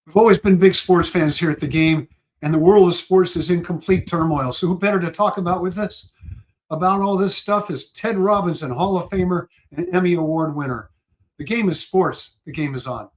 We've always been big sports fans here at the game, and the world of sports is in complete turmoil. So who better to talk about with us about all this stuff is Ted Robinson, Hall of Famer and Emmy Award winner. The game is sports. The game is on.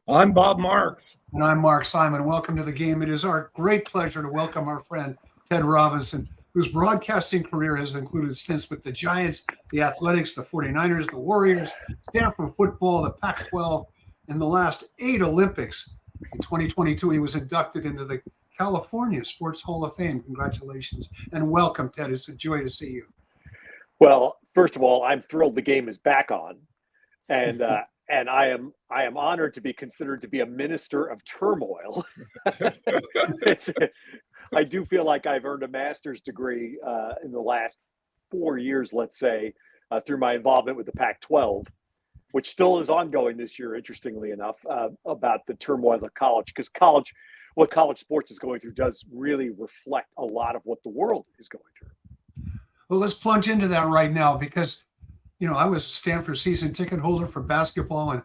I'm Bob Marks. And I'm Mark Simon. Welcome to the game. It is our great pleasure to welcome our friend Ted Robinson, whose broadcasting career has included stints with the Giants, the Athletics, the 49ers, the Warriors, Stanford football, the Pac-12, and the last 8 Olympics. In 2022, he was inducted into the California Sports Hall of Fame. Congratulations and welcome, Ted. It's a joy to see you. Well, first of all, I'm thrilled the game is back on, and I am honored to be considered to be a minister of turmoil. I do feel like I've earned a master's degree in the last 4 years, let's say, through my involvement with the Pac-12, which still is ongoing this year, interestingly enough, about the turmoil of college, because what college sports is going through does really reflect a lot of what the world is going through. Well, let's plunge into that right now because, you know, I was a Stanford season ticket holder for basketball and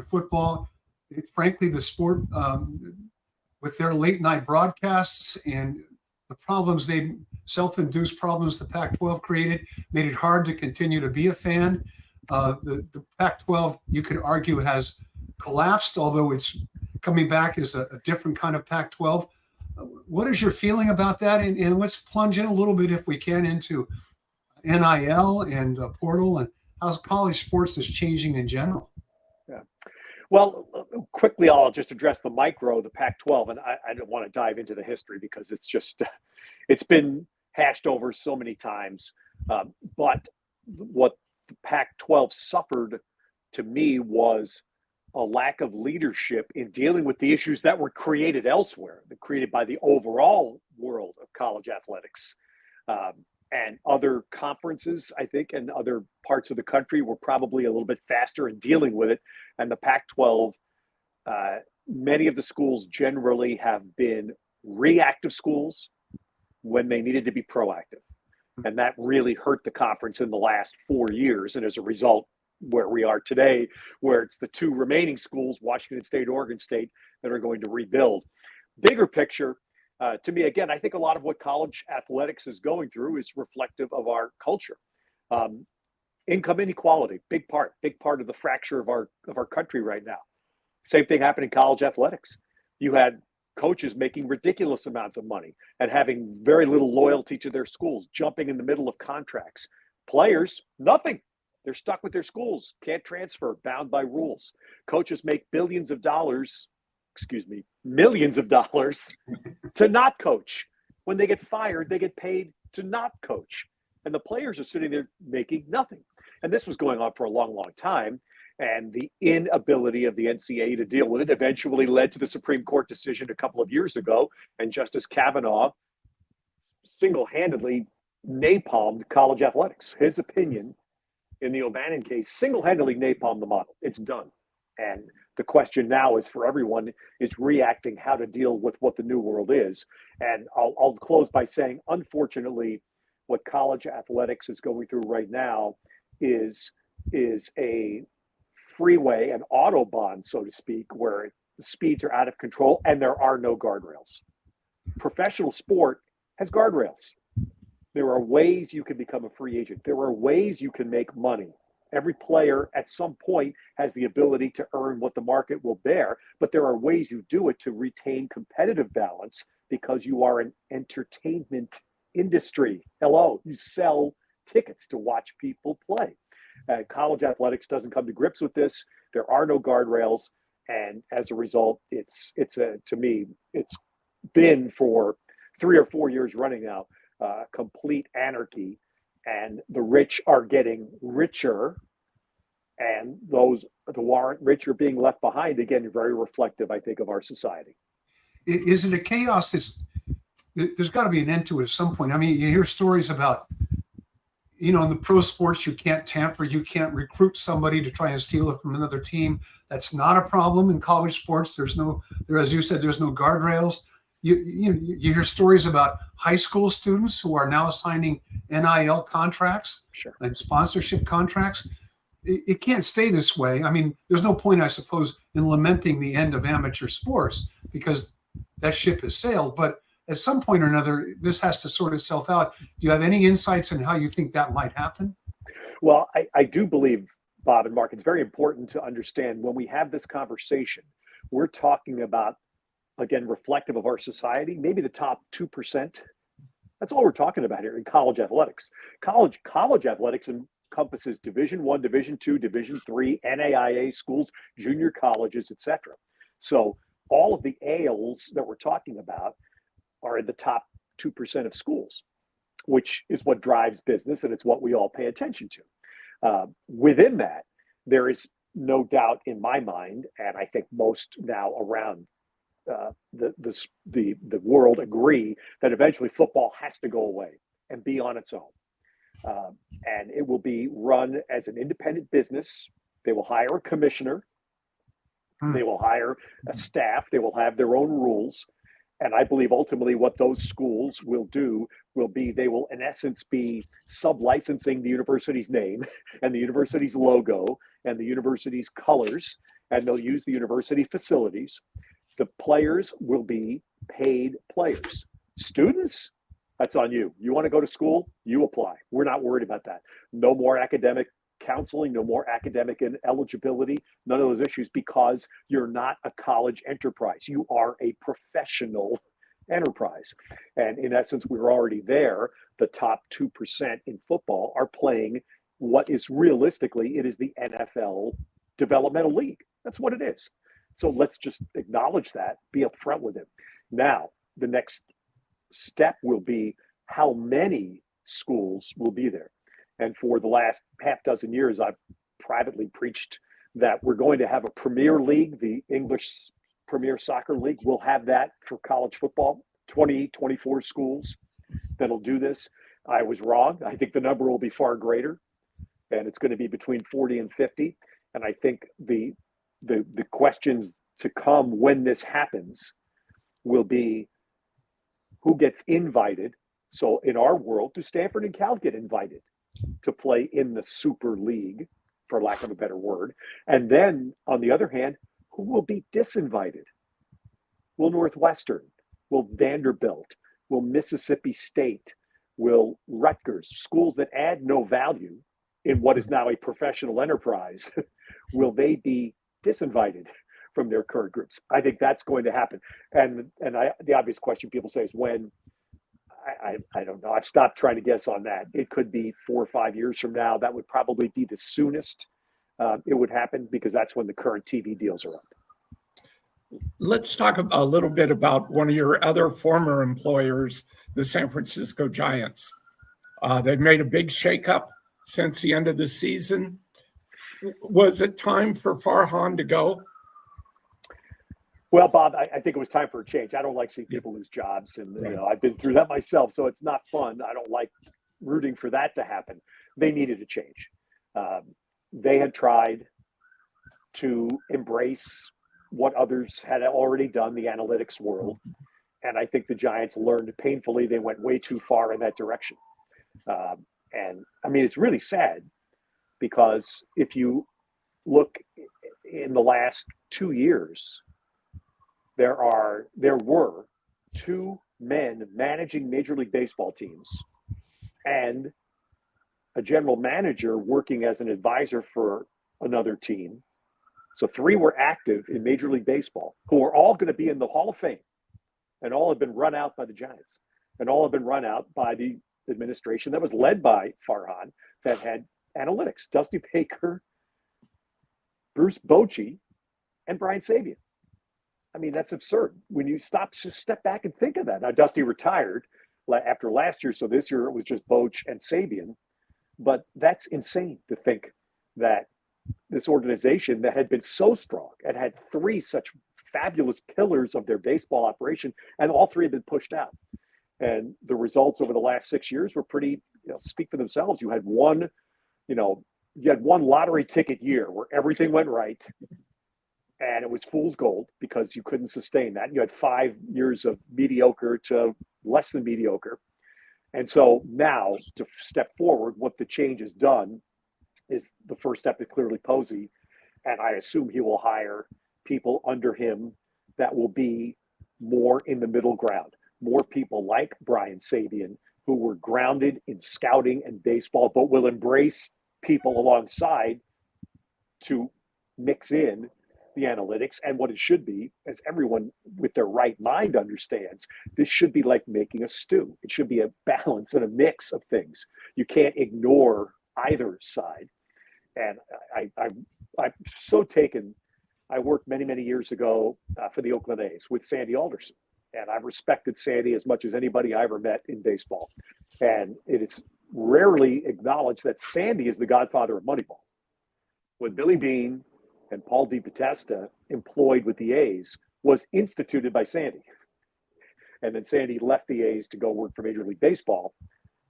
football. Frankly, the sport with their late night broadcasts and the problems self-induced problems the Pac-12 created made it hard to continue to be a fan. The Pac-12, you could argue, has collapsed, although it's coming back as a different kind of Pac-12. What is your feeling about that? And let's plunge in a little bit, if we can, into NIL and portal and how college sports is changing in general. Yeah. Well, quickly, I'll just address the micro, the Pac-12, and I don't want to dive into the history because it's been hashed over so many times. But what the Pac-12 suffered, to me, was a lack of leadership in dealing with the issues that were created elsewhere, created by the overall world of college athletics. And other conferences, I think, and other parts of the country were probably a little bit faster in dealing with it. And the Pac-12, many of the schools generally have been reactive schools when they needed to be proactive. And that really hurt the conference in the last 4 years. And as a result, where we are today, where it's the 2 remaining schools, Washington State, Oregon State, that are going to rebuild. Bigger picture, to me, again, I think a lot of what college athletics is going through is reflective of our culture. Income inequality, big part of the fracture of our country right now. Same thing happened in college athletics. You had coaches making ridiculous amounts of money and having very little loyalty to their schools, jumping in the middle of contracts. Players, nothing. They're stuck with their schools, can't transfer, bound by rules. Coaches make millions of dollars to not coach. When they get fired, they get paid to not coach. And the players are sitting there making nothing. And this was going on for a long, long time. And the inability of the NCAA to deal with it eventually led to the Supreme Court decision a couple of years ago. And Justice Kavanaugh single-handedly napalmed college athletics. His opinion in the O'Bannon case single-handedly napalmed the model. It's done. And the question now is for everyone is reacting how to deal with what the new world is. And I'll close by saying, unfortunately, what college athletics is going through right now is a freeway, an autobahn, so to speak, where the speeds are out of control and there are no guardrails. Professional sport has guardrails. There are ways you can become a free agent. There are ways you can make money. Every player at some point has the ability to earn what the market will bear, but there are ways you do it to retain competitive balance because you are an entertainment industry. Hello, you sell tickets to watch people play. College athletics doesn't come to grips with this. There are no guardrails, and as a result, to me, it's been for 3 or 4 years running now, complete anarchy. And the rich are getting richer, and those who aren't rich are being left behind. Again, very reflective, I think, of our society. Is it a chaos that's there's got to be an end to it at some point. I mean, you hear stories about, in the pro sports, you can't tamper, you can't recruit somebody to try and steal it from another team. That's not a problem in college sports. As you said, there's no guardrails. You hear stories about high school students who are now signing NIL contracts and sponsorship contracts. It can't stay this way. I mean, there's no point, I suppose, in lamenting the end of amateur sports because that ship has sailed. But at some point or another, this has to sort itself out. Do you have any insights on how you think that might happen? Well, I do believe, Bob and Mark, it's very important to understand when we have this conversation, we're talking about, again, reflective of our society, maybe the top 2%. That's all we're talking about here in college athletics. College athletics encompasses Division I, Division II, Division III, NAIA schools, junior colleges, etc. So all of the ALs that we're talking about are in the top 2% of schools, which is what drives business, and it's what we all pay attention to. Within that, there is no doubt in my mind, and I think most now around the world agree that eventually football has to go away and be on its own. And it will be run as an independent business. They will hire a commissioner. They will hire a staff. They will have their own rules. And I believe ultimately what those schools will do will be they will, in essence, be sub-licensing the university's name and the university's logo and the university's colors, and they'll use the university facilities. The players will be paid players. Students, that's on you. You want to go to school, you apply. We're not worried about that. No more academic counseling, no more academic eligibility, none of those issues, because you're not a college enterprise. You are a professional enterprise. And in essence, we're already there. The top 2% in football are playing what is realistically, it is the NFL developmental league. That's what it is. So let's just acknowledge that, be upfront with it. Now, the next step will be how many schools will be there. And for the last half dozen years, I've privately preached that we're going to have a Premier League, the English Premier Soccer League. We'll have that for college football, 24 schools that'll do this. I was wrong. I think the number will be far greater, and it's going to be between 40 and 50. And I think the questions to come when this happens will be who gets invited. So in our world, do Stanford and Cal get invited to play in the Super League, for lack of a better word? And then on the other hand, who will be disinvited? Will Northwestern? Will Vanderbilt? Will Mississippi State? Will Rutgers? Schools that add no value in what is now a professional enterprise, will they be disinvited from their current groups? I think that's going to happen. And the obvious question people say is when. I don't know. I've stopped trying to guess on that. It could be 4 or 5 years from now. That would probably be the soonest it would happen, because that's when the current TV deals are up. Let's talk a little bit about one of your other former employers, the San Francisco Giants. They've made a big shakeup since the end of the season. Was it time for Farhan to go? Well, Bob, I think it was time for a change. I don't like seeing people lose jobs, and I've been through that myself, so it's not fun. I don't like rooting for that to happen. They needed a change. They had tried to embrace what others had already done, the analytics world, and I think the Giants learned painfully they went way too far in that direction. And I mean, it's really sad, because if you look in the last 2 years, there were 2 men managing Major League Baseball teams and a general manager working as an advisor for another team. So 3 were active in Major League Baseball, who are all going to be in the Hall of Fame, and all have been run out by the Giants, and all have been run out by the administration that was led by Farhan, that had analytics: Dusty Baker, Bruce Bochy, and Brian Sabian. I mean, that's absurd. When you just step back and think of that. Now, Dusty retired after last year, so this year it was just Boch and Sabian. But that's insane to think that this organization that had been so strong and had 3 such fabulous pillars of their baseball operation, and all 3 had been pushed out. And the results over the last 6 years were pretty, speak for themselves. You had one lottery ticket year where everything went right, and it was fool's gold because you couldn't sustain that. You had 5 years of mediocre to less than mediocre. And so now to step forward, what the change has done is the first step is clearly Posey. And I assume he will hire people under him that will be more in the middle ground, more people like Brian Sabian, who were grounded in scouting and baseball, but will embrace people alongside to mix in the analytics and what it should be, as everyone with their right mind understands. This should be like making a stew. It should be a balance and a mix of things. You can't ignore either side. And I'm so taken. I worked many years ago for the Oakland A's with Sandy Alderson, and I've respected Sandy as much as anybody I ever met in baseball. And it is rarely acknowledged that Sandy is the godfather of Moneyball. When Billy Beane and Paul DePodesta employed with the A's was instituted by Sandy. And then Sandy left the A's to go work for Major League Baseball,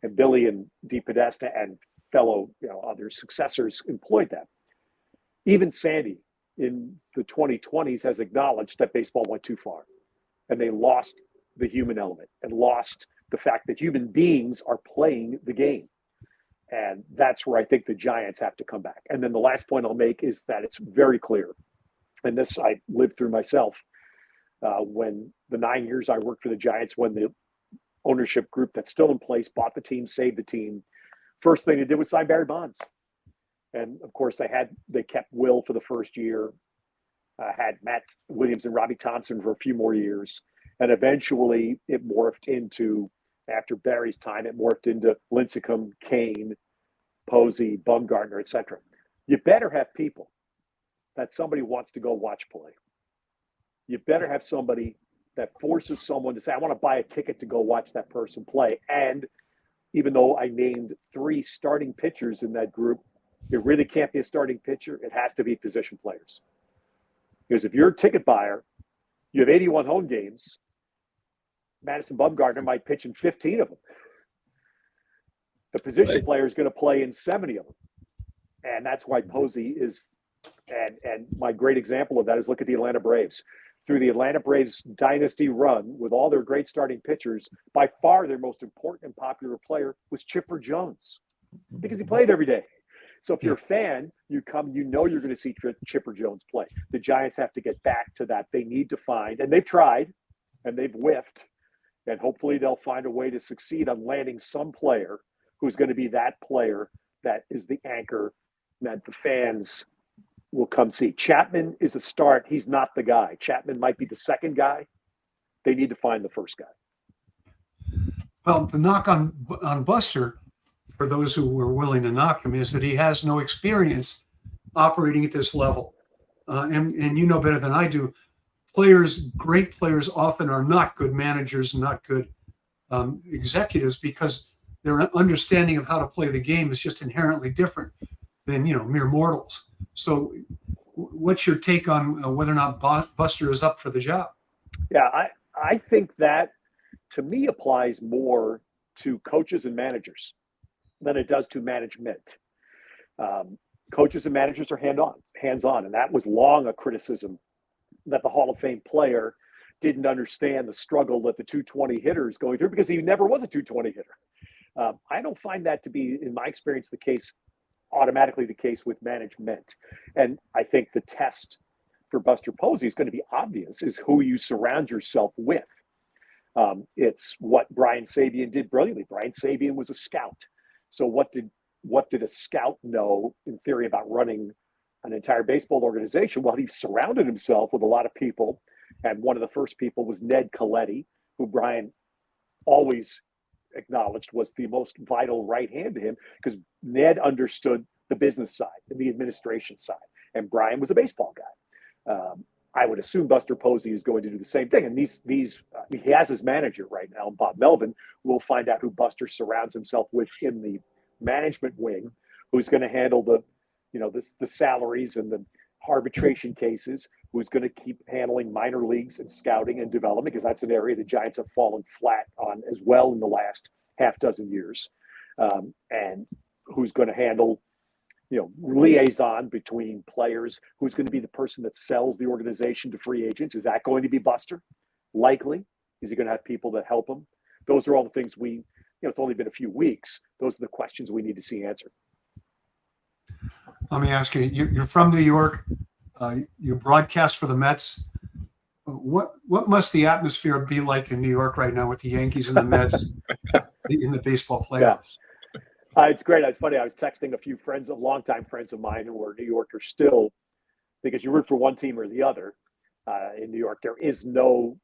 and Billy and DePodesta and fellow, other successors employed them. Even Sandy in the 2020s has acknowledged that baseball went too far, and they lost the human element and lost the fact that human beings are playing the game. And that's where I think the Giants have to come back. And then the last point I'll make is that it's very clear, and this I lived through myself, when the 9 years I worked for the Giants, when the ownership group that's still in place bought the team, saved the team, first thing they did was sign Barry Bonds. And of course they kept Will for the first year, had Matt Williams and Robbie Thompson for a few more years. And eventually it morphed into, after Barry's time, it morphed into Lincecum, Kane, Posey, Bumgarner, etc. You better have people that somebody wants to go watch play. You better have somebody that forces someone to say, I want to buy a ticket to go watch that person play. And even though I named 3 starting pitchers in that group, it really can't be a starting pitcher. It has to be position players. Because if you're a ticket buyer, you have 81 home games, Madison Bumgarner might pitch in 15 of them. The position player is going to play in 70 of them. And that's why Posey is, and my great example of that is look at the Atlanta Braves. Through the Atlanta Braves dynasty run with all their great starting pitchers, by far their most important and popular player was Chipper Jones because he played every day. So if you're a fan, you know you're going to see Chipper Jones play. The Giants have to get back to that. They need to find, and they've tried, and they've whiffed, and hopefully they'll find a way to succeed on landing some player who's going to be that player that is the anchor that the fans will come see. Chapman is a start. He's not the guy. Chapman might be the second guy. They need to find the first guy. Well, the knock on Buster, for those who were willing to knock him, is that he has no experience operating at this level. And you know better than I do, great players often are not good managers and not good executives because their understanding of how to play the game is just inherently different than, mere mortals. So what's your take on whether or not Buster is up for the job? Yeah, I think that, to me, applies more to coaches and managers than it does to management. Coaches and managers are hands-on, and that was long a criticism that the Hall of Fame player didn't understand the struggle that the 220 hitter is going through because he never was a 220 hitter. I don't find that to be, in my experience, automatically the case with management. And I think the test for Buster Posey is going to be obvious, is who you surround yourself with. It's what Brian Sabian did brilliantly. Brian Sabian was a scout. So what did a scout know in theory about running an entire baseball organization? Well, he surrounded himself with a lot of people. And one of the first people was Ned Colletti, who Brian always acknowledged was the most vital right hand to him because Ned understood the business side and the administration side. And Brian was a baseball guy. I would assume Buster Posey is going to do the same thing. And he has his manager right now, Bob Melvin. We'll find out who Buster surrounds himself with in the management wing, who's going to handle the salaries and the arbitration cases, who's going to keep handling minor leagues and scouting and development, because that's an area the Giants have fallen flat on as well in the last half dozen years, and who's going to handle, liaison between players, who's going to be the person that sells the organization to free agents. Is that going to be Buster? Likely. Is he going to have people that help him? Those are all the things it's only been a few weeks. Those are the questions we need to see answered. Let me ask you, you're from New York. You broadcast for the Mets. What must the atmosphere be like in New York right now with the Yankees and the Mets in the baseball playoffs? It's great. It's funny. I was texting a few friends, longtime friends of mine who are New Yorkers still, because you root for one team or the other in New York. There is no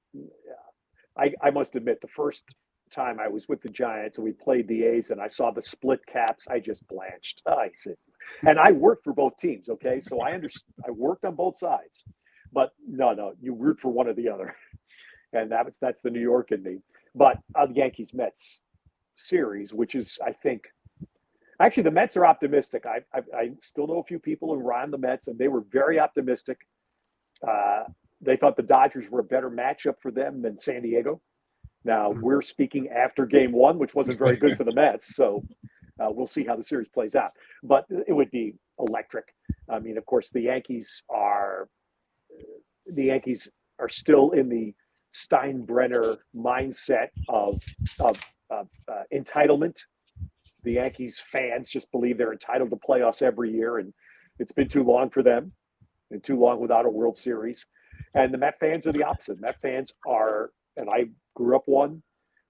I must admit, the first time I was with the Giants and we played the A's and I saw the split caps, I just blanched. I said, and I worked for both teams, okay? So I worked on both sides. But no, you root for one or the other. And that's the New York in me. But the Yankees-Mets series, which is, I think, actually the Mets are optimistic. I still know a few people who ran the Mets, and they were very optimistic. They thought the Dodgers were a better matchup for them than San Diego. Now, we're speaking after game one, which wasn't very good for the Mets. So we'll see how the series plays out. But it would be electric. I mean, of course, the Yankees are still in the Steinbrenner mindset of entitlement. The Yankees fans just believe they're entitled to playoffs every year, and it's been too long for them and too long without a World Series. And the Met fans are the opposite. Met fans are, and I grew up one,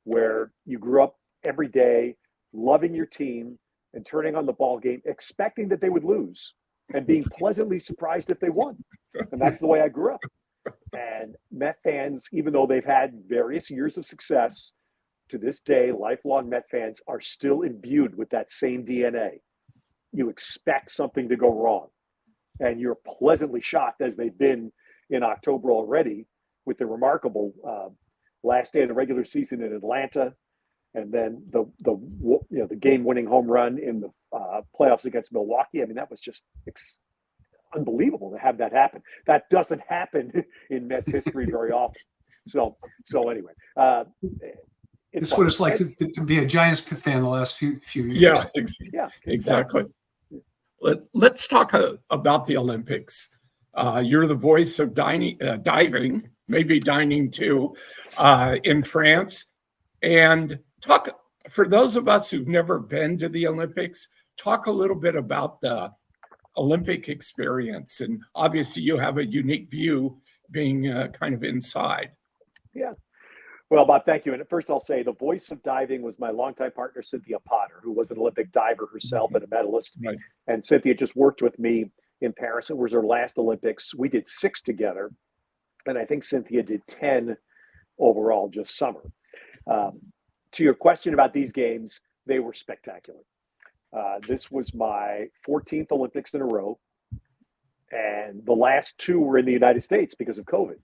where you grew up every day loving your team and turning on the ball game, expecting that they would lose and being pleasantly surprised if they won. And that's the way I grew up. And Met fans, even though they've had various years of success, to this day, lifelong Met fans are still imbued with that same DNA. You expect something to go wrong, and you're pleasantly shocked, as they've been in October already, with the remarkable last day of the regular season in Atlanta, and then the game-winning home run in the playoffs against Milwaukee. I mean, that was just unbelievable to have that happen. That doesn't happen in Mets history very often. So anyway. It's what it's like to be a Giants fan the last few years. Yeah, exactly. Let's talk about the Olympics. You're the voice of diving, maybe dining too, in France. And talk, for those of us who've never been to the Olympics, talk a little bit about the Olympic experience. And obviously you have a unique view being kind of inside. Yeah. Well, Bob, thank you. And first I'll say the voice of diving was my longtime partner, Cynthia Potter, who was an Olympic diver herself and a medalist. Right. And Cynthia just worked with me in Paris. It was her last Olympics. We did 6 together. And I think Cynthia did 10 overall, just summer. To your question about these games, they were spectacular. This was my 14th Olympics in a row. And the last 2 were in the United States because of COVID.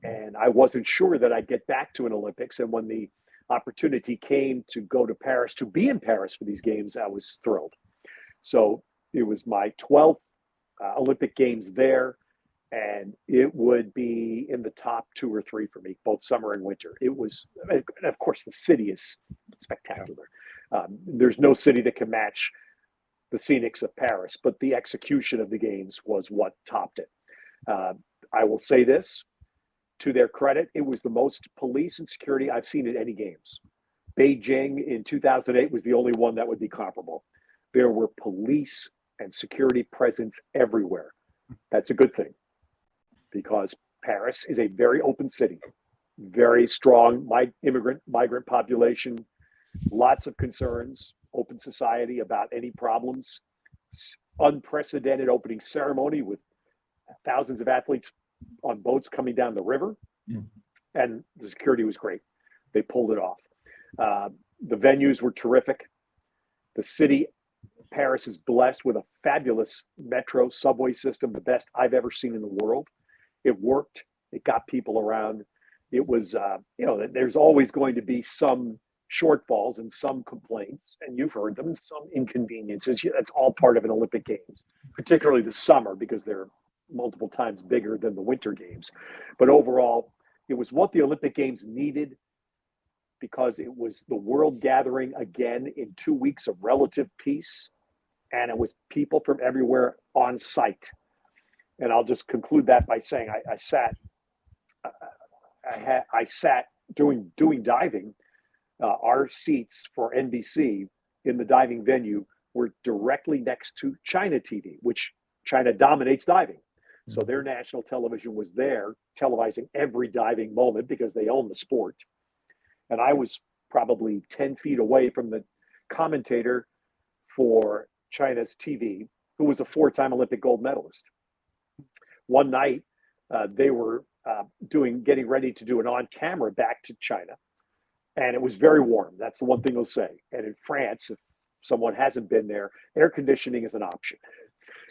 And I wasn't sure that I'd get back to an Olympics. And when the opportunity came to go to Paris, to be in Paris for these games, I was thrilled. So it was my 12th Olympic Games there. And it would be in the top 2 or 3 for me, both summer and winter. It was, and of course, the city is spectacular. There's no city that can match the scenics of Paris, but the execution of the games was what topped it. I will say this. To their credit, it was the most police and security I've seen at any games. Beijing in 2008 was the only one that would be comparable. There were police and security presence everywhere. That's a good thing, because Paris is a very open city, very strong migrant population, lots of concerns, open society about any problems, unprecedented opening ceremony with thousands of athletes on boats coming down the river, and the security was great. They pulled it off. The venues were terrific. The city, Paris, is blessed with a fabulous metro subway system, the best I've ever seen in the world. It worked. It got people around. It was, there's always going to be some shortfalls and some complaints, and you've heard them, some inconveniences. That's all part of an Olympic Games, particularly the summer, because they're multiple times bigger than the Winter Games. But overall, it was what the Olympic Games needed because it was the world gathering again in 2 weeks of relative peace. And it was people from everywhere on site. And I'll just conclude that by saying I sat doing diving. Our seats for NBC in the diving venue were directly next to China TV, which China dominates diving. So their national television was there televising every diving moment because they own the sport. And I was probably 10 feet away from the commentator for China's TV, who was a 4-time Olympic gold medalist. One night, they were getting ready to do an on-camera back to China. And it was very warm. That's the one thing they'll say. And in France, if someone hasn't been there, air conditioning is an option.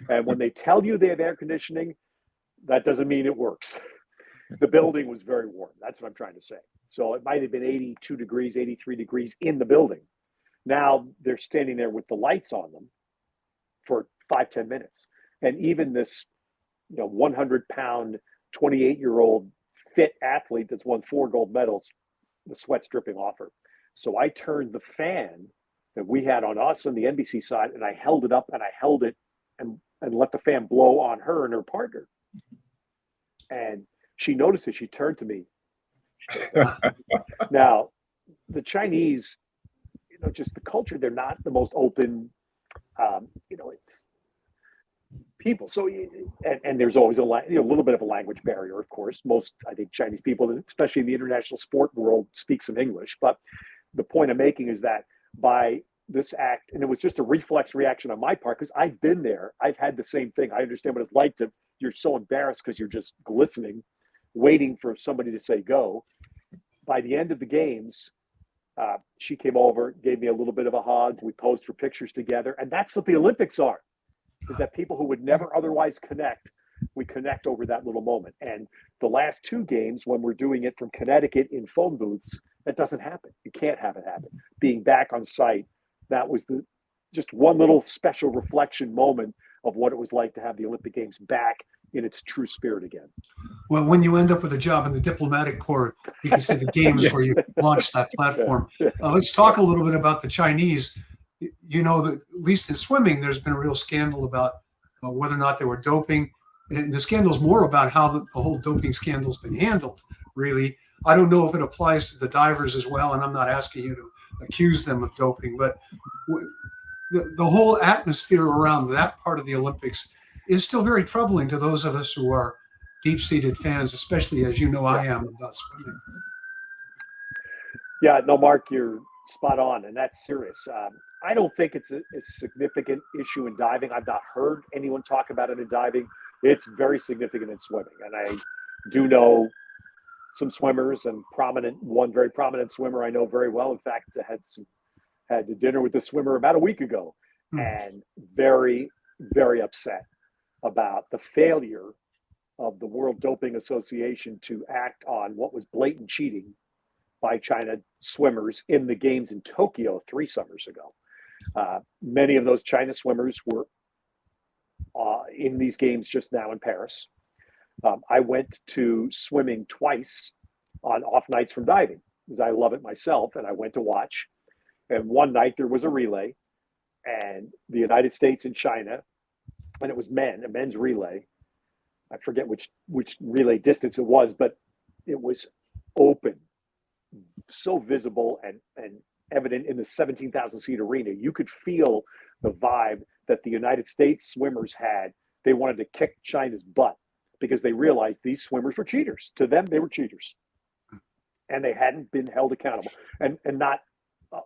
And when they tell you they have air conditioning, that doesn't mean it works. The building was very warm. That's what I'm trying to say. So it might have been 82 degrees, 83 degrees in the building. Now they're standing there with the lights on them for 5-10 minutes. And even this 100-pound, 28-year-old fit athlete that's won 4 gold medals, the sweat's dripping off her. So I turned the fan that we had on us on the NBC side, and I held it up and I held it and let the fan blow on her and her partner. And she noticed it. She turned to me. Now, the Chinese, just the culture, they're not the most open, it's people. So, and there's always a little bit of a language barrier, of course. Most, I think, Chinese people, especially in the international sport world, speak some English. But the point I'm making is that by this act, and it was just a reflex reaction on my part, because I've been there. I've had the same thing. I understand what it's like you're so embarrassed because you're just glistening, waiting for somebody to say go. By the end of the games, she came over, gave me a little bit of a hug. We posed for pictures together. And that's what the Olympics are, is that people who would never otherwise connect, we connect over that little moment. And the last 2 games, when we're doing it from Connecticut in phone booths, that doesn't happen. You can't have it happen. Being back on site, that was just one little special reflection moment of what it was like to have the Olympic Games back in its true spirit again. Well, when you end up with a job in the diplomatic corps, you can say the game is where you launched that platform. Let's talk a little bit about the Chinese. That at least in swimming, there's been a real scandal about whether or not they were doping. And the scandal's more about how the whole doping scandal's been handled, really. I don't know if it applies to the divers as well, and I'm not asking you to accuse them of doping, but the whole atmosphere around that part of the Olympics is still very troubling to those of us who are deep-seated fans, especially as I am about swimming. Yeah, no, Mark, you're spot on, and that's serious. I don't think it's a significant issue in diving. I've not heard anyone talk about it in diving. It's very significant in swimming, and I do know some swimmers, and one very prominent swimmer I know very well. In fact, I had dinner with the swimmer about a week ago, and very, very upset about the failure of the World Doping Association to act on what was blatant cheating by China swimmers in the games in Tokyo 3 summers ago. Many of those China swimmers were in these games just now in Paris. I went to swimming twice on off nights from diving because I love it myself, and I went to watch. And one night there was a relay, and the United States and China, and it was a men's relay. I forget which relay distance it was, but it was open, so visible and evident in the 17,000 seat arena. You could feel the vibe that the United States swimmers had. They wanted to kick China's butt because they realized these swimmers were cheaters. To them, they were cheaters, and they hadn't been held accountable. And not,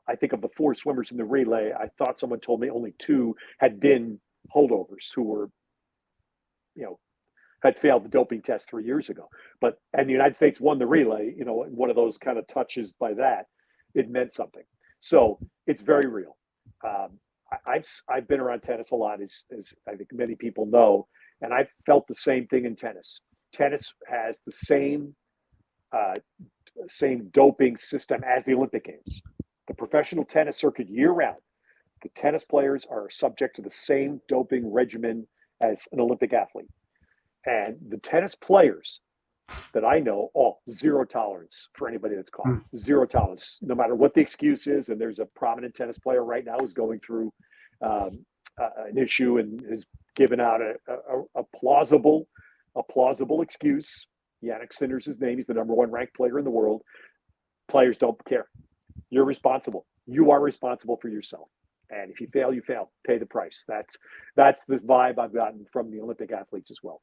I think of the 4 swimmers in the relay, I thought someone told me only 2 had been holdovers who were, had failed the doping test 3 years ago. And the United States won the relay, one of those kind of touches by that, it meant something. So it's very real. I've been around tennis a lot, as I think many people know, and I've felt the same thing in tennis. Tennis has the same doping system as the Olympic Games. The professional tennis circuit year-round, the tennis players are subject to the same doping regimen as an Olympic athlete. And the tennis players that I know, zero tolerance for anybody that's caught. Zero tolerance, no matter what the excuse is. And there's a prominent tennis player right now who's going through an issue and has given out a plausible excuse. Yannick Sinner's his name. He's the number one ranked player in the world. Players don't care. You're responsible. You are responsible for yourself. And if you fail, you fail. Pay the price. That's the vibe I've gotten from the Olympic athletes as well.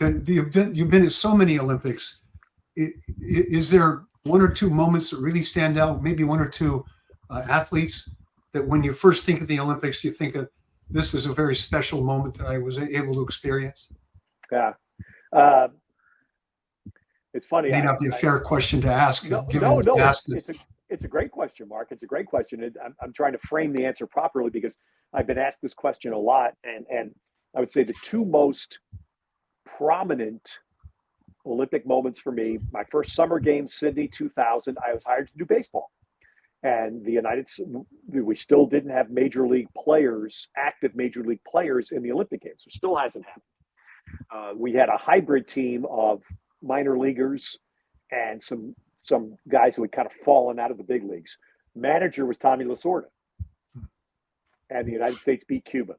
You've been at so many Olympics. Is there one or two moments that really stand out? Maybe one or two athletes that when you first think of the Olympics, you think of this is a very special moment that I was able to experience? Yeah. It's funny. It may not be a fair question to ask. No. It's a great question, Mark. It's a great question. I'm trying to frame the answer properly because I've been asked this question a lot. And I would say the two most prominent Olympic moments for me, my first Summer Games, Sydney 2000, I was hired to do baseball. And we still didn't have major league players, active major league players in the Olympic Games. It still hasn't happened. We had a hybrid team of minor leaguers and some guys who had kind of fallen out of the big leagues. Manager was Tommy Lasorda. And the United States beat Cuba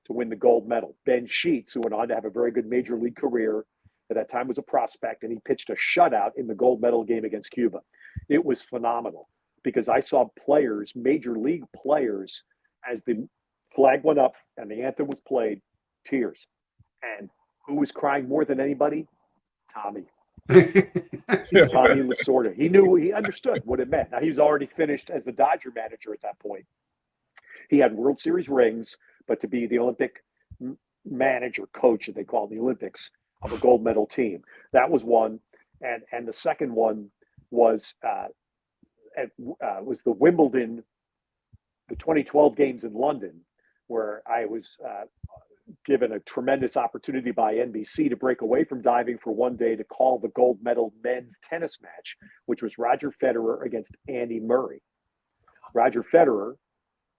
to win the gold medal. Ben Sheets, who went on to have a very good major league career, at that time was a prospect, and he pitched a shutout in the gold medal game against Cuba. It was phenomenal because I saw players, major league players, as the flag went up and the anthem was played, tears. And who was crying more than anybody? Tommy. Tommy Lasorda. He understood what it meant. Now, he was already finished as the Dodger manager at that point. He had World Series rings, but to be the Olympic manager, coach, as they call it in the Olympics, of a gold medal team. That was one. And the second one was the Wimbledon, the 2012 games in London, where I was given a tremendous opportunity by NBC to break away from diving for one day to call the gold medal men's tennis match, which was Roger Federer against Andy Murray. Roger Federer,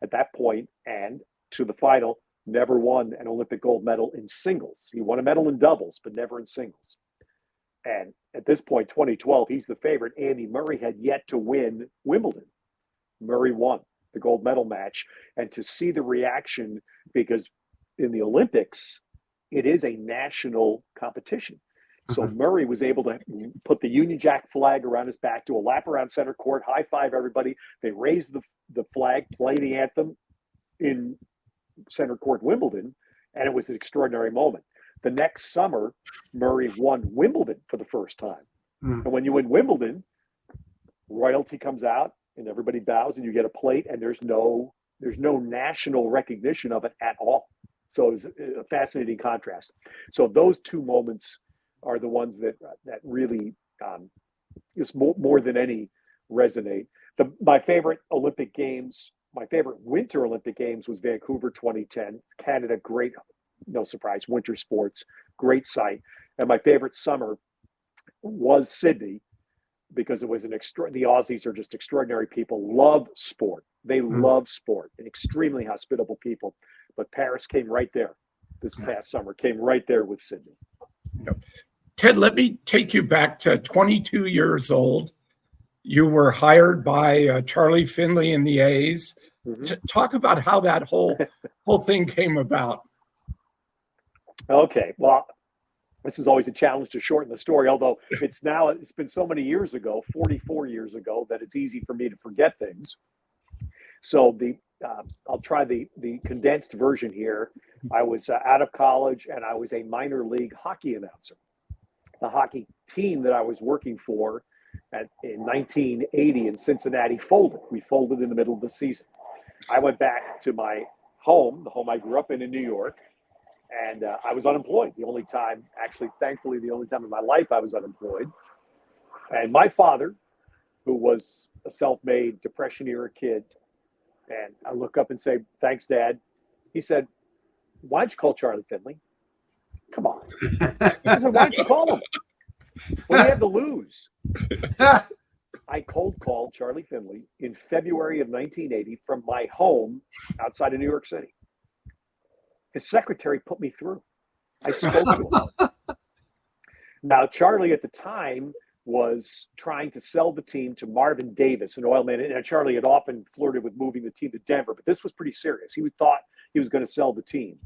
at that point and to the final, never won an Olympic gold medal in singles. He won a medal in doubles, but never in singles. And at this point, 2012, he's the favorite. Andy Murray had yet to win Wimbledon. Murray won the gold medal match. And to see the reaction, because in the Olympics, it is a national competition. So Murray was able to put the Union Jack flag around his back, do a lap around center court, high five everybody. They raised the flag, play the anthem in center court Wimbledon, and it was an extraordinary moment. The next summer, Murray won Wimbledon for the first time. And when you win Wimbledon, royalty comes out and everybody bows and you get a plate, and there's no national recognition of it at all. So it was a fascinating contrast. So those two moments are the ones that really just more than any resonate. My favorite Olympic Games, my favorite Winter Olympic Games was Vancouver 2010. Canada, great, no surprise, winter sports, great sight. And my favorite summer was Sydney because it was the Aussies are just extraordinary people, love sport. They love sport and extremely hospitable people. But Paris came right there this past summer, came right there with Sydney. Ted, let me take you back to 22 years old. You were hired by Charlie Finley in the A's. Talk about how that whole thing came about. Okay, well, this is always a challenge to shorten the story, although it's been so many years ago, 44 years ago, that it's easy for me to forget things. So I'll try the condensed version here. I was out of college and I was a minor league hockey announcer. The hockey team that I was working for in 1980 in Cincinnati folded. We folded in the middle of the season. I went back to my home, the home I grew up in New York, and I was unemployed. Thankfully, the only time in my life I was unemployed. And my father, who was a self-made Depression-era kid, and I look up and say, "Thanks, Dad." He said, "Why don't you call Charlie Finley? Come on." I said, "Why don't you call him? What do you have to lose?" I cold called Charlie Finley in February of 1980 from my home outside of New York City. His secretary put me through. I spoke to him. Now, Charlie at the time was trying to sell the team to Marvin Davis, an oil man. And Charlie had often flirted with moving the team to Denver, but this was pretty serious. He thought he was going to sell the team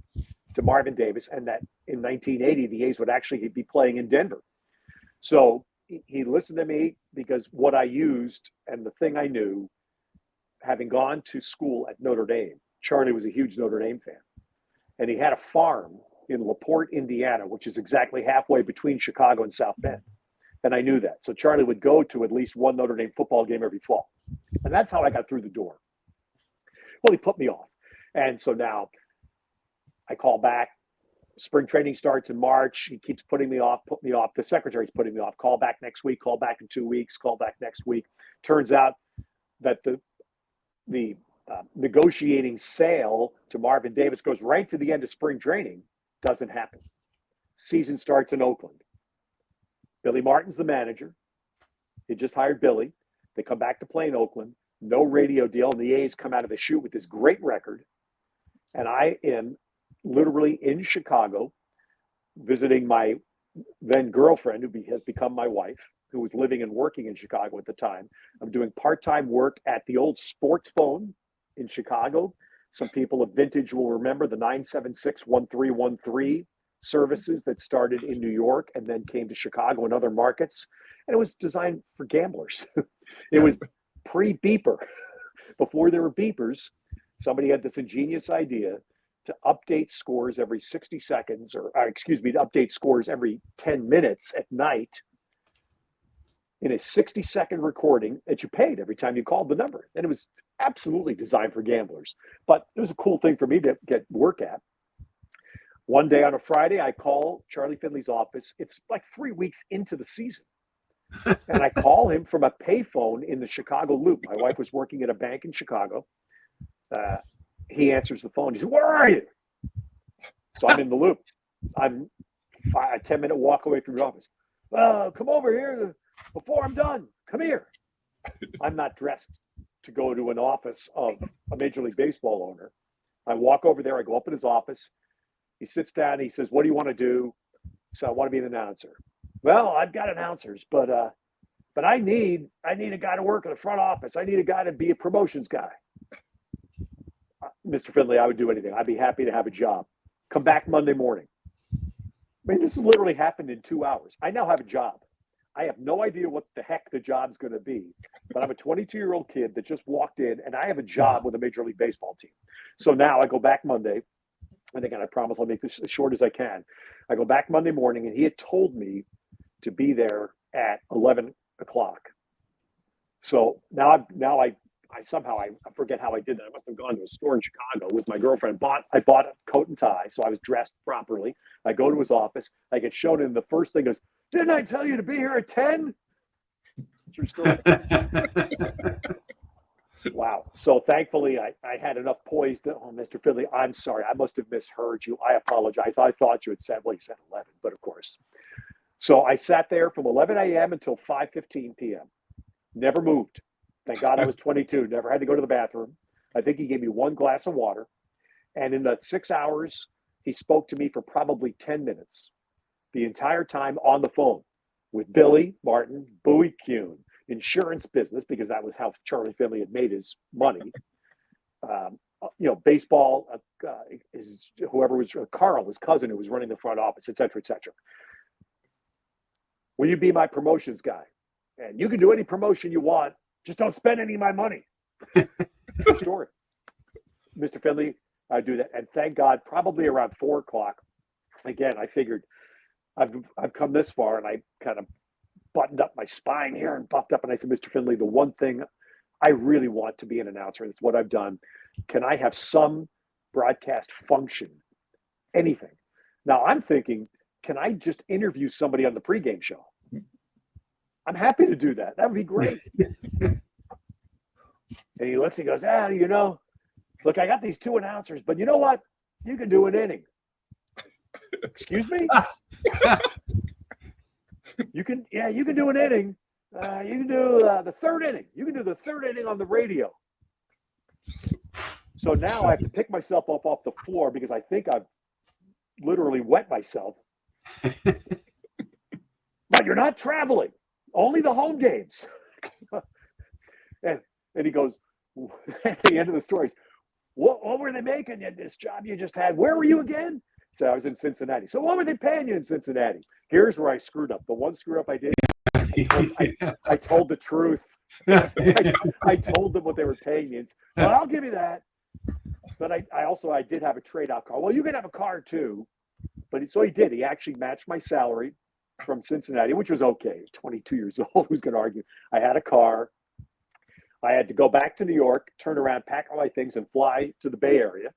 to Marvin Davis, and that in 1980, the A's would actually be playing in Denver. So he listened to me because what I used and the thing I knew, having gone to school at Notre Dame, Charlie was a huge Notre Dame fan. And he had a farm in LaPorte, Indiana, which is exactly halfway between Chicago and South Bend. And I knew that. So Charlie would go to at least one Notre Dame football game every fall. And that's how I got through the door. Well, he put me off. And so now I call back. Spring training starts in March. He keeps putting me off. The secretary's putting me off. Call back next week. Call back in 2 weeks. Call back next week. Turns out that the negotiating sale to Marvin Davis goes right to the end of spring training. Doesn't happen. Season starts in Oakland. Billy Martin's the manager. He just hired Billy. They come back to play in Oakland. No radio deal. And the A's come out of the chute with this great record. And I am literally in Chicago visiting my then girlfriend, who has become my wife, who was living and working in Chicago at the time. I'm doing part-time work at the old sports phone in Chicago. Some people of vintage will remember the 976-1313 services that started in New York and then came to Chicago and other markets. And it was designed for gamblers. It was pre-beeper. Before there were beepers, somebody had this ingenious idea to update scores every 60 seconds, to update scores every 10 minutes at night in a 60-second recording that you paid every time you called the number. And it was absolutely designed for gamblers. But it was a cool thing for me to get work at. One day on a Friday, I call Charlie Finley's office. It's like 3 weeks into the season. And I call him from a payphone in the Chicago Loop. My wife was working at a bank in Chicago. He answers the phone. He said, "Where are you?" So I'm in the Loop. I'm a 10-minute walk away from your office. Come over here before I'm done. Come here. I'm not dressed to go to an office of a Major League Baseball owner. I walk over there. I go up in his office. He sits down. And he says, "What do you want to do?" So I want to be an announcer. Well, I've got announcers, but I need a guy to work in the front office. I need a guy to be a promotions guy. Mr. Finley, I would do anything. I'd be happy to have a job. Come back Monday morning. I mean, this has literally happened in 2 hours. I now have a job. I have no idea what the heck the job's going to be, but I'm a 22-year-old kid that just walked in, and I have a job with a Major League Baseball team. So now I go back Monday. And again, I promise I'll make this as short as I can. I go back Monday morning, and he had told me to be there at 11 o'clock. So now I somehow I forget how I did that. I must have gone to a store in Chicago with my girlfriend. I bought a coat and tie, so I was dressed properly. I go to his office. I get shown in. The first thing is, "Didn't I tell you to be here at 10?" True story. Wow. So thankfully, I had enough poise to, Mr. Finley, I'm sorry. I must have misheard you. I apologize. I thought you had said, well, you said 11, but of course. So I sat there from 11 a.m. until 5:15 p.m. Never moved. Thank God I was 22. Never had to go to the bathroom. I think he gave me one glass of water. And in the 6 hours, he spoke to me for probably 10 minutes. The entire time on the phone with Billy Martin, Bowie Kuhn, insurance business, because that was how Charlie Finley had made his money. Baseball, whoever was Carl, his cousin who was running the front office, et cetera, et cetera. Will you be my promotions guy? And you can do any promotion you want. Just don't spend any of my money. True story. Mr. Finley, I do that. And thank God, probably around 4 o'clock, again, I figured I've come this far, and I kind of buttoned up my spine here and buffed up. And I said, "Mr. Finley, the one thing I really want to be an announcer, and it's what I've done. Can I have some broadcast function? Anything." Now I'm thinking, can I just interview somebody on the pregame show? I'm happy to do that. That would be great. And he looks, he goes, look, I got these 2 announcers, but you know what? You can do an inning. Excuse me? You can do an inning. You can do the 3rd inning. You can do the 3rd inning on the radio. So now I have to pick myself up off the floor because I think I've literally wet myself. you're not traveling, only the home games. and he goes, at the end of the story, what were they making you this job you just had? Where were you again? So I was in Cincinnati. So what were they paying you in Cincinnati? Here's where I screwed up. The one screw up I did, I told the truth. I told them what they were paying me. Well, I'll give you that. But I did have a trade-out car. Well, you can have a car too. But so he did. He actually matched my salary from Cincinnati, which was okay. 22 years old. Who's going to argue? I had a car. I had to go back to New York, turn around, pack all my things, and fly to the Bay Area,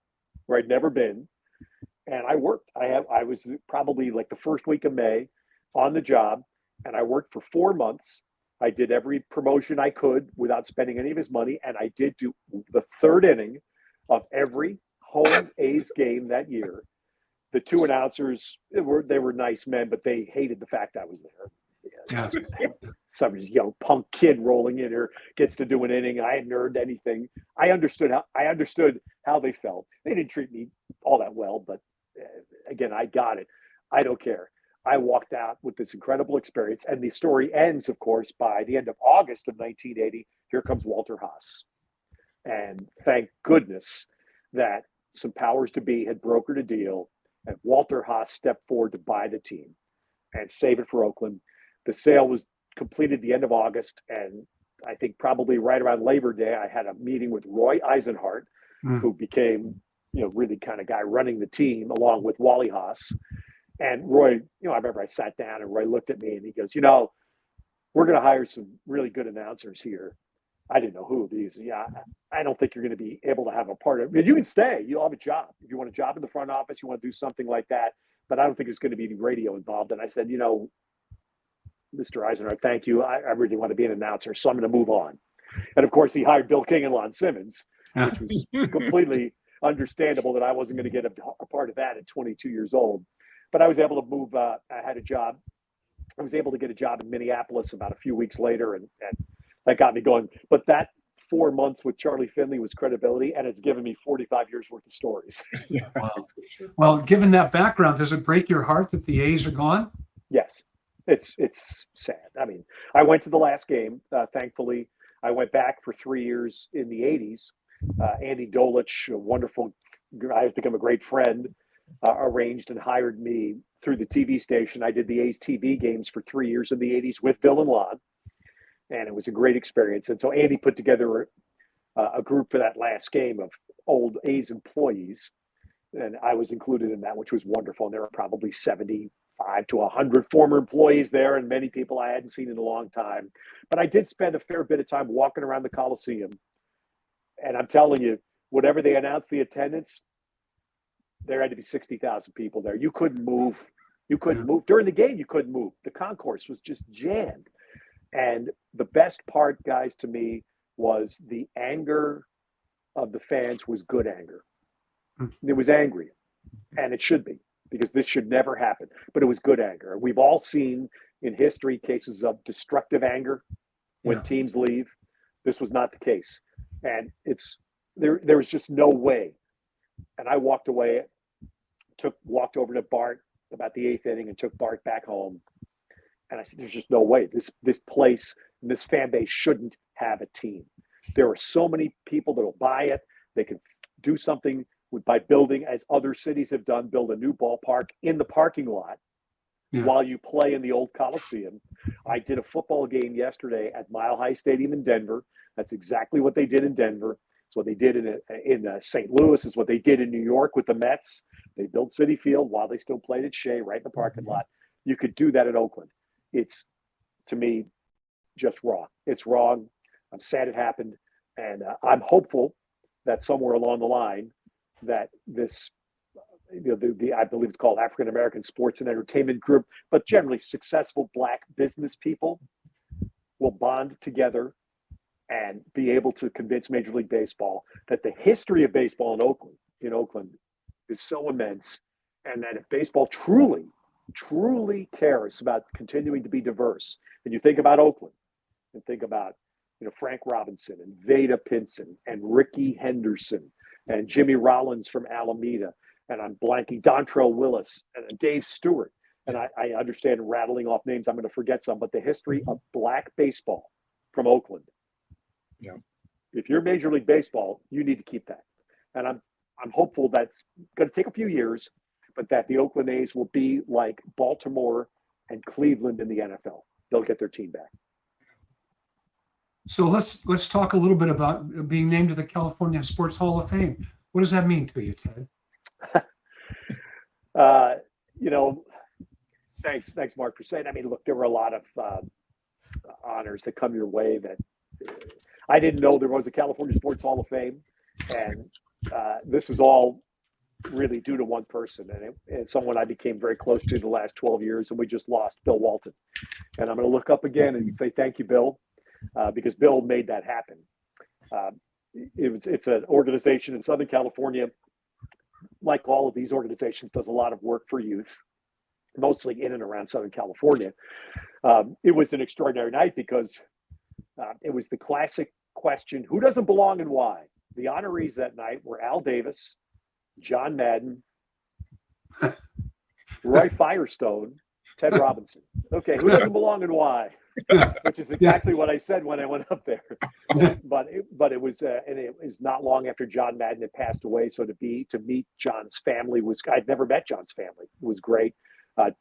where I'd never been. And I worked. I was probably like the first week of May on the job, and I worked for 4 months. I did every promotion I could without spending any of his money, and I did do the third inning of every home A's game that year. The two announcers they were nice men, but they hated the fact I was there. Yeah. Some young punk kid rolling in here gets to do an inning. I hadn't earned anything. I understood how they felt. They didn't treat me all that well, but again, I got it. I don't care. I walked out with this incredible experience, and the story ends, of course, by the end of August of 1980. Here comes Walter Haas, and thank goodness that some powers to be had brokered a deal, and Walter Haas stepped forward to buy the team and save it for Oakland. The sale was completed the end of August, and I think probably right around Labor Day, I had a meeting with Roy Eisenhart, who became, really kind of guy running the team along with Wally Haas. And Roy, I remember I sat down and Roy looked at me and he goes, we're going to hire some really good announcers here. I didn't know who these. Yeah, I don't think you're going to be able to have a part of it. You can stay. You'll have a job. If you want a job in the front office, you want to do something like that. But I don't think there's going to be any radio involved. And I said, Mr. Eisenhart, thank you. I really want to be an announcer, so I'm going to move on. And of course, he hired Bill King and Lon Simmons, which was completely understandable that I wasn't going to get a part of that at 22 years old. But I was able to move. I had a job. I was able to get a job in Minneapolis about a few weeks later, and that got me going. But that 4 months with Charlie Finley was credibility, and it's given me 45 years worth of stories. Wow. Well, given that background, does it break your heart that the A's are gone? Yes, it's sad. I mean, I went to the last game. Thankfully, I went back for 3 years in the 80s. Andy Dolich, a wonderful guy, has become a great friend, arranged and hired me through the TV station. I did the A's TV games for 3 years in the 80s with Bill and Lon, and it was a great experience. And so Andy put together a group for that last game of old A's employees, and I was included in that, which was wonderful. And there were probably 75 to 100 former employees there, and many people I hadn't seen in a long time. But I did spend a fair bit of time walking around the Coliseum, and I'm telling you, whatever they announced the attendance, there had to be 60,000 people there. You couldn't move. You couldn't move. During the game, you couldn't move. The concourse was just jammed. And the best part, guys, to me, was the anger of the fans was good anger. It was angry, and it should be, because this should never happen. But it was good anger. We've all seen in history cases of destructive anger when teams leave. This was not the case. And there was just no way. And I walked away, walked over to Bart about the 8th inning and took Bart back home. And I said, there's just no way. This place, this fan base shouldn't have a team. There are so many people that will buy it. They can do something by building, as other cities have done, build a new ballpark in the parking lot while you play in the old Coliseum. I did a football game yesterday at Mile High Stadium in Denver. That's exactly what they did in Denver. It's what they did in St. Louis. Is what they did in New York with the Mets. They built Citi Field while they still played at Shea, right in the parking lot. You could do that at Oakland. It's, to me, just wrong. It's wrong. I'm sad it happened. And I'm hopeful that somewhere along the line that this, I believe it's called African American Sports and Entertainment Group, but generally successful Black business people will bond together and be able to convince Major League Baseball that the history of baseball in Oakland is so immense, and that if baseball truly cares about continuing to be diverse, and you think about Oakland and think about Frank Robinson and Veda Pinson and Ricky Henderson and Jimmy Rollins from Alameda, and I'm blanking, Dontrell Willis and Dave Stewart and I understand rattling off names, I'm going to forget some, but the history of black baseball from Oakland. Yeah. If you're Major League Baseball, you need to keep that. And I'm hopeful that's going to take a few years, but that the Oakland A's will be like Baltimore and Cleveland in the NFL. They'll get their team back. So let's talk a little bit about being named to the California Sports Hall of Fame. What does that mean to you, Ted? Thanks, Mark, for saying. I mean, look, there were a lot of honors that come your way that I didn't know there was a California Sports Hall of Fame, and this is all really due to one person, and someone I became very close to the last 12 years, and we just lost, Bill Walton. And I'm going to look up again and say thank you, Bill, because Bill made that happen. It's an organization in Southern California, like all of these organizations, does a lot of work for youth, mostly in and around Southern California. It was an extraordinary night because it was the classic question, who doesn't belong and why? The honorees that night were Al Davis, John Madden, Roy Firestone, Ted Robinson. Okay, who doesn't belong and why? Which is exactly what I said when I went up there. But it was and it was not long after John Madden had passed away. So to meet John's family I'd never met John's family. It was great.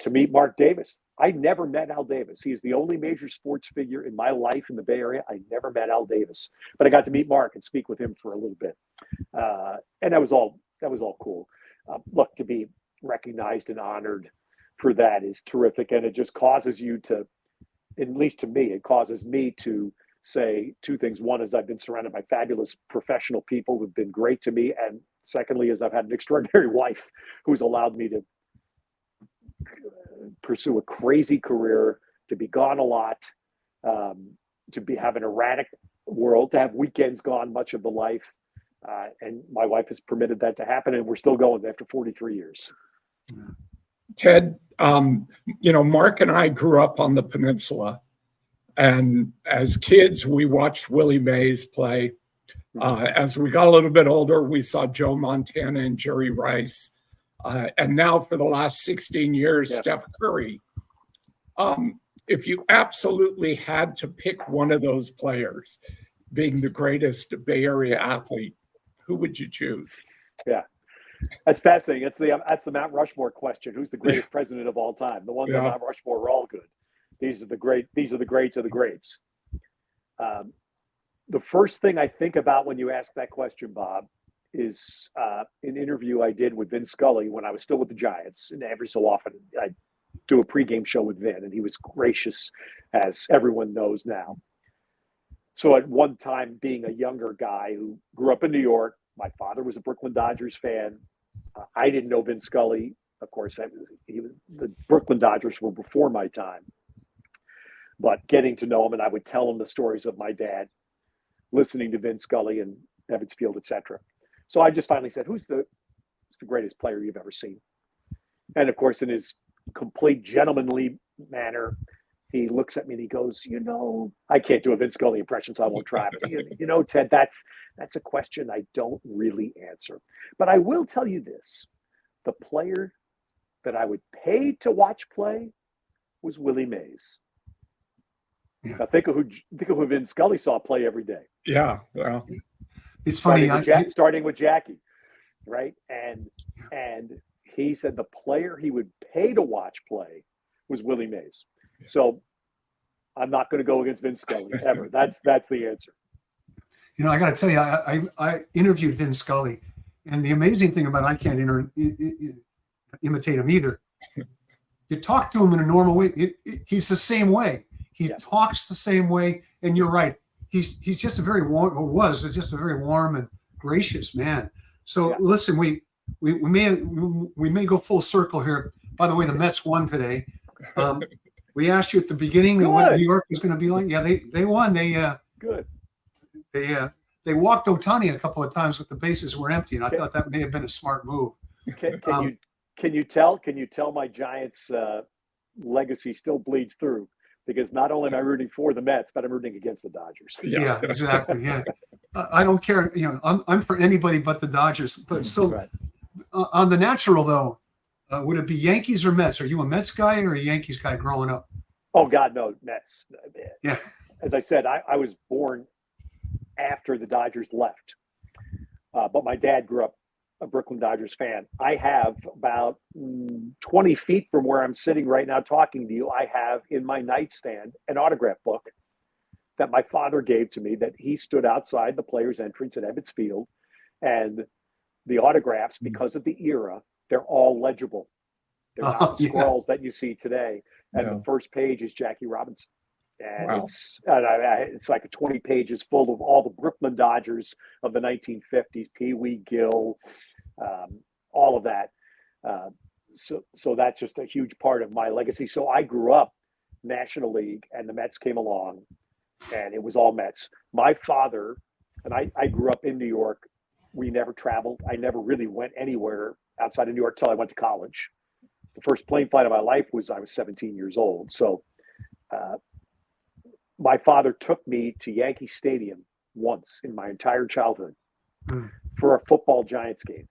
To meet Mark Davis. I never met Al Davis. He is the only major sports figure in my life in the Bay Area. I never met Al Davis, but I got to meet Mark and speak with him for a little bit. And that was all cool. Look, to be recognized and honored for that is terrific. And it just causes you to, at least to me, it causes me to say two things. One is I've been surrounded by fabulous professional people who've been great to me. And secondly is I've had an extraordinary wife who's allowed me to pursue a crazy career, to be gone a lot, to have an erratic world, to have weekends gone much of the life. And my wife has permitted that to happen, and we're still going after 43 years. Ted, Mark and I grew up on the peninsula, and as kids, we watched Willie Mays play. As we got a little bit older, we saw Joe Montana and Jerry Rice. And now for the last 16 years, Steph Curry. If you absolutely had to pick one of those players being the greatest Bay Area athlete, who would you choose? Yeah, that's fascinating. That's the Mount Rushmore question. Who's the greatest president of all time? The ones on Mount Rushmore are all good. These are the greats of the greats. The first thing I think about when you ask that question, Bob, is an interview I did with Vin Scully when I was still with the Giants. And every so often I do a pregame show with Vin, and he was gracious, as everyone knows now. So at one time, being a younger guy who grew up in New York, my father was a Brooklyn Dodgers fan. I didn't know Vin Scully. Of course, the Brooklyn Dodgers were before my time. But getting to know him, and I would tell him the stories of my dad, listening to Vin Scully and Ebbets Field, etc. So I just finally said, who's the greatest player you've ever seen? And of course, in his complete gentlemanly manner, he looks at me and he goes, I can't do a Vin Scully impression, so I won't try. But Ted, that's a question I don't really answer. But I will tell you this. The player that I would pay to watch play was Willie Mays. Yeah. Now think of who Vin Scully saw play every day. Yeah, well. It's funny. Starting with Jackie, right? And he said the player he would pay to watch play was Willie Mays. So I'm not going to go against Vin Scully ever. That's the answer. I got to tell you, I interviewed Vin Scully, and the amazing thing about I can't imitate him either. You talk to him in a normal way. He's the same way. He talks the same way, and you're right. He's just a very warm and gracious man. So listen, we may go full circle here. By the way, the Mets won today. We asked you at the beginning what New York was going to be like. Yeah, they won. They walked Ohtani a couple of times with the bases were empty, and I thought that may have been a smart move. Can you tell my Giants legacy still bleeds through? Because not only am I rooting for the Mets, but I'm rooting against the Dodgers. Yeah, exactly. Yeah, I don't care. I'm for anybody but the Dodgers. But so on the natural though, Would it be Yankees or Mets? Are you a Mets guy or a Yankees guy growing up? Oh God, no, Mets. Yeah. As I said, I was born after the Dodgers left, but my dad grew up a Brooklyn Dodgers fan. I have about 20 feet from where I'm sitting right now talking to you. I have in my nightstand an autograph book that my father gave to me that he stood outside the players' entrance at Ebbets Field. And the autographs, because of the era, they're all legible. They're not the scrolls that you see today. And the first page is Jackie Robinson. And it's like 20 pages full of all the Brooklyn Dodgers of the 1950s, Pee Wee, Gill, all of that. So that's just a huge part of my legacy. So I grew up National League, and the Mets came along, and it was all Mets. My father, and I grew up in New York. We never traveled. I never really went anywhere outside of New York till I went to college. The first plane flight of my life was I was 17 years old. So my father took me to Yankee Stadium once in my entire childhood for a football Giants game.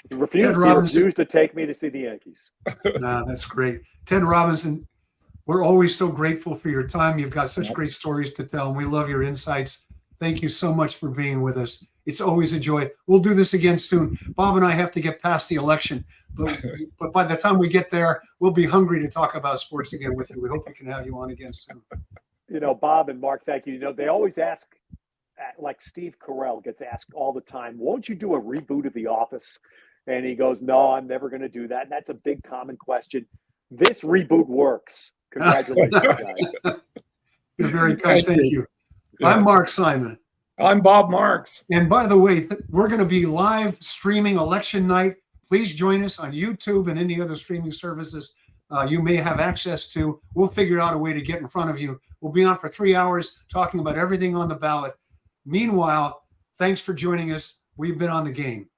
He refused to take me to see the Yankees. No, that's great. Ted Robinson, we're always so grateful for your time. You've got such great stories to tell, and we love your insights. Thank you so much for being with us. It's always a joy. We'll do this again soon. Bob and I have to get past the election, but by the time we get there, we'll be hungry to talk about sports again with you. We hope we can have you on again soon. Bob and Mark, thank you. They always ask, like Steve Carell gets asked all the time, won't you do a reboot of The Office? And he goes, no, I'm never going to do that. And that's a big common question. This reboot works. Congratulations, guys. You're very kind. Thank you. I'm Mark Simon. I'm Bob Marks. And by the way, we're going to be live streaming election night. Please join us on YouTube and any other streaming services you may have access to. We'll figure out a way to get in front of you. We'll be on for 3 hours talking about everything on the ballot. Meanwhile, thanks for joining us. We've been on the game.